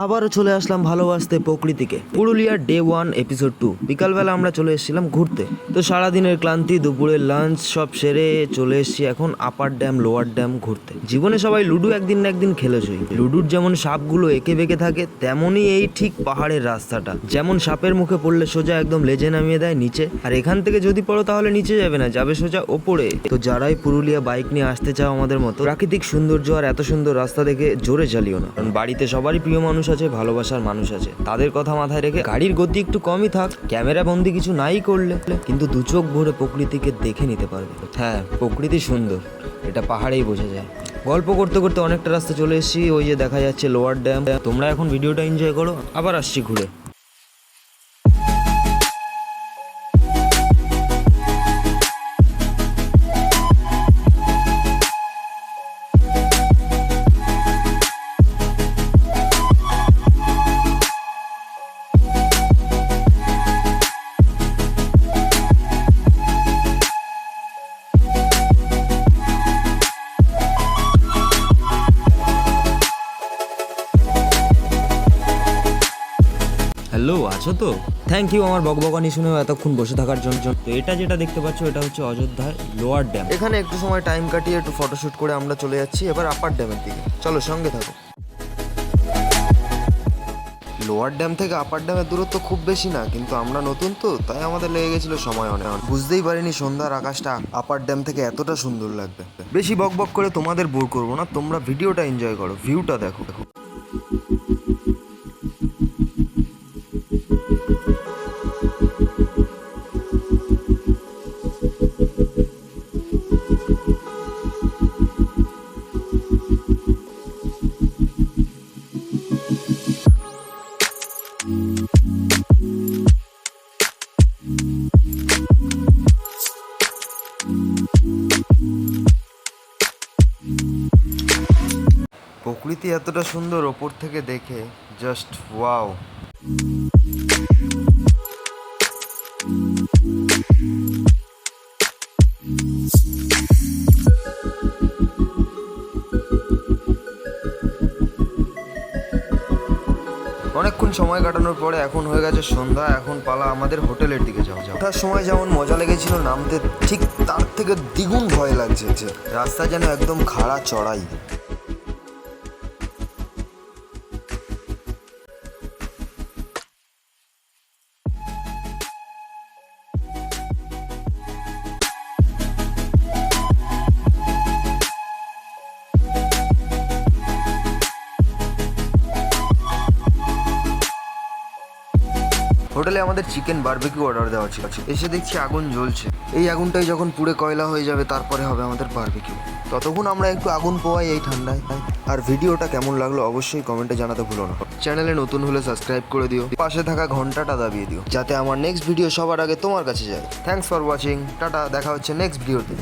আবারও চলে আসলাম ভালোবাসতে প্রকৃতিকে। পুরুলিয়ার ডে 1 এপিসোড 2। বিকালবেলা আমরা চলে এসেছিলাম ঘুরতে। তো সারাদিনের ক্লান্তি, দুপুরের লাঞ্চ সব সেরে চলে এসেছি এখন আপার ড্যাম লোয়ার ড্যাম ঘুরতে। জীবনে সবাই লুডো একদিন না একদিন খেলেছই। লুডুর যেমন সাপগুলো এঁকে বেঁকে থাকে, তেমনই এই ঠিক পাহাড়ের রাস্তাটা। যেমন সাপের মুখে পড়লে সোজা একদম লেজে নামিয়ে দেয় নিচে, আর এখান থেকে যদি পড়ো তাহলে নিচে যাবে না, যাবে সোজা ওপরে। তো যারাই পুরুলিয়া বাইক নিয়ে আসতে চাও আমাদের মতো, প্রাকৃতিক সৌন্দর্য আর এত সুন্দর রাস্তা দেখে জোরে চালিও না, কারণ বাড়িতে সবারই প্রিয় মানুষ আছে, ভালোবাসার মানুষ আছে, তাদের কথা মাথায় রেখে গাড়ির গতি একটু কমই থাক, ক্যামেরা বন্দি কিছু নাই করলে কিন্তু দু চোখ ভরে প্রকৃতিকে দেখে নিতে পারবে। হ্যাঁ, প্রকৃতি সুন্দর, এটা পাহাড়েই বোঝা যায়। গল্প করতে করতে অনেকটা রাস্তা চলে এসেছি, ওই যে দেখা যাচ্ছে লোয়ার ড্যাম। তোমরা এখন ভিডিওটা এনজয় করো, আবার আসছি ঘুরে। হ্যালো, আছো তো? থ্যাংক ইউ আমার বকবকানি শুনেও এতক্ষণ বসে থাকার জন্য। তো এটা যেটা দেখতে পাচ্ছ, এটা হচ্ছে অযোধ্যার লোয়ার ড্যাম। এখানে একটু সময় টাইম কাটিয়ে একটু ফটোশুট করে আমরা চলে যাচ্ছি এবার আপার ড্যামের দিকে। চলো সঙ্গে থাকো। লোয়ার ড্যাম থেকে আপার ড্যামের দূরত্ব খুব বেশি না, কিন্তু আমরা নতুন তো তাই আমাদের লেগে গেছিল সময় অনেক। বুঝতেই পারিনি সন্ধ্যার আকাশটা আপার ড্যাম থেকে এতটা সুন্দর লাগবে। বেশি বকবক করে তোমাদের বোর করবো না, তোমরা ভিডিওটা এনজয় করো, ভিউটা দেখো। প্রকৃতি এতটা সুন্দর ওপর থেকে দেখে, জাস্ট ওয়াও। অনেকক্ষণ সময় কাটানোর পরে এখন হয়ে গেছে সন্ধ্যা, এখন পালা আমাদের হোটেলের দিকে যাওয়া। ওঠার সময় যেমন মজা লেগেছিল, নামতে ঠিক তার থেকে দ্বিগুণ ভয় লাগছে। রাস্তা যেন একদম খাড়া চড়াই। হোটেলে আমাদের চিকেন বারবিকিউ অর্ডার দেওয়া ছিল। এসে দেখছি আগুন জ্বলছে। এই আগুনটাই যখন পুড়ে কয়লা হয়ে যাবে তারপরে হবে আমাদের বারবিকিউ। ততক্ষণ আমরা একটু আগুন পোয়াই এই ঠান্ডায়। আর ভিডিওটা কেমন লাগলো অবশ্যই কমেন্টে জানাতে ভুলো না। চ্যানেলে নতুন হলে সাবস্ক্রাইব করে দিও, পাশে থাকা ঘন্টাটা দাবিয়ে দিও, যাতে আমার নেক্সট ভিডিও সবার আগে তোমার কাছে যায়। থ্যাঙ্কস ফর ওয়াচিং, টাটা, দেখা হচ্ছে নেক্সট ভিডিওতে।